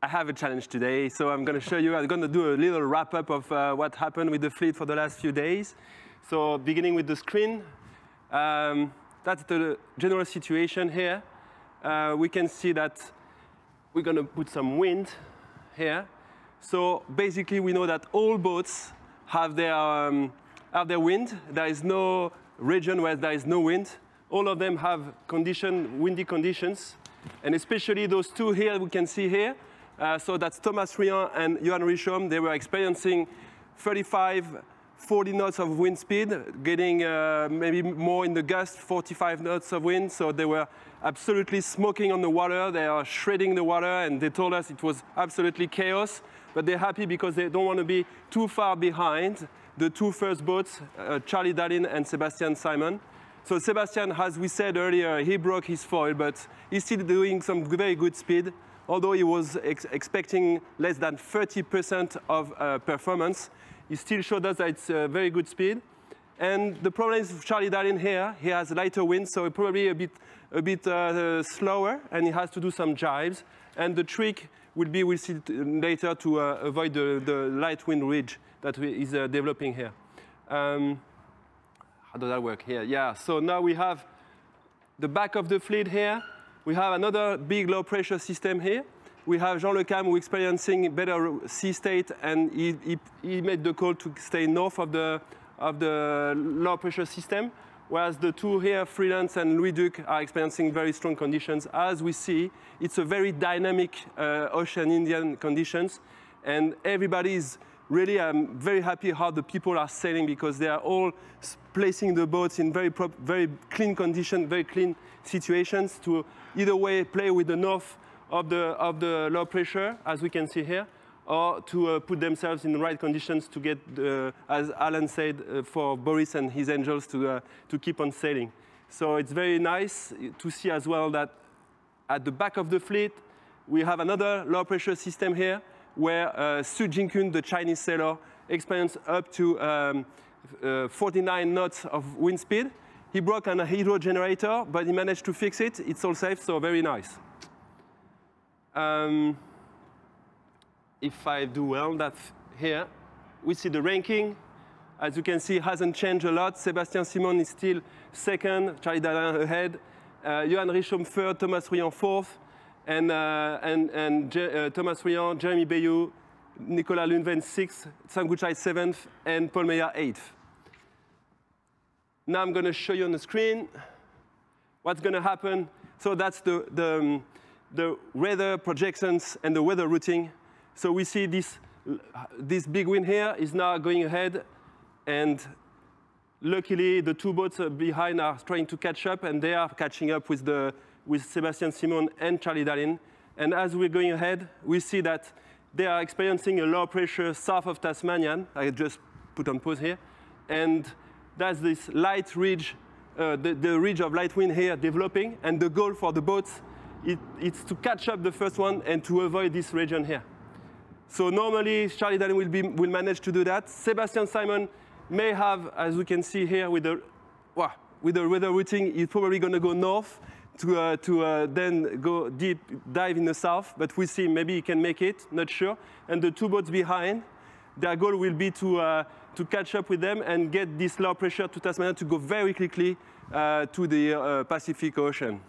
I have a challenge today, so I'm going to show you. I'm going to do a little wrap-up of what happened with the fleet for the last few days. So beginning with the screen, that's the general situation here. We can see that we're going to put some wind here. So basically, we know that all boats have their wind. There is no region where there is no wind. All of them have windy conditions, and especially those two here we can see here. So that's Thomas Rian and Johan Richomme. They were experiencing 35, 40 knots of wind speed, getting maybe more in the gust, 45 knots of wind. So they were absolutely smoking on the water. They are shredding the water, and they told us it was absolutely chaos. But they're happy because they don't want to be too far behind the two first boats, Charlie Dallin and Sebastian Simon. So Sebastian, as we said earlier, he broke his foil, but he's still doing some very good speed. Although he was expecting less than 30% of performance, he still showed us that it's a very good speed. And the problem is with Charlie Dallin here, he has lighter wind, so probably a bit slower, and he has to do some jives. And the trick will be, we'll see later, to avoid the light wind ridge that is developing here. How does that work here? Yeah, so now we have the back of the fleet here. We have another big low-pressure system here. We have Jean Le Cam who is experiencing better sea state, and he made the call to stay north of the low-pressure system, whereas the two here, Freelance and Louis Duc, are experiencing very strong conditions. As we see, it's a very dynamic ocean Indian conditions, and everybody is really very happy how the people are sailing, because they are all placing the boats in very clean conditions, very clean situations to either way play with the north of the low pressure, as we can see here, or to put themselves in the right conditions to get, as Alan said, for Boris and his angels to keep on sailing. So it's very nice to see as well that at the back of the fleet, we have another low pressure system here, where Su Jinkun, the Chinese sailor, experienced up to 49 knots of wind speed. He broke a hydro generator, but he managed to fix it. It's all safe, so very nice. If I do well, that's here. We see the ranking. As you can see, it hasn't changed a lot. Sebastian Simon is still second, Charlie Dallin ahead. Johan Richomme third, Thomas Rian fourth. And Thomas Rian, Jeremy Bayou, Nicolas Lunven sixth, Sam Guchai seventh, and Paul Meyer eighth. Now I'm going to show you on the screen what's going to happen. So that's the weather projections and the weather routing. So we see this big wind here is now going ahead, and luckily the two boats behind are trying to catch up, and they are catching up with Sebastian Simon and Charlie Dallin. And as we're going ahead, we see that they are experiencing a low pressure south of Tasmanian. I just put on pause here. And that's this light ridge, the ridge of light wind here developing. And the goal for the boats is to catch up the first one and to avoid this region here. So normally, Charlie Dallin will manage to do that. Sebastian Simon may have, as we can see here, with the weather routing, he's probably going to go north to then go dive in the south. But we see maybe he can make it, not sure. And the two boats behind, their goal will be to catch up with them and get this low pressure to Tasmania to go very quickly to the Pacific Ocean.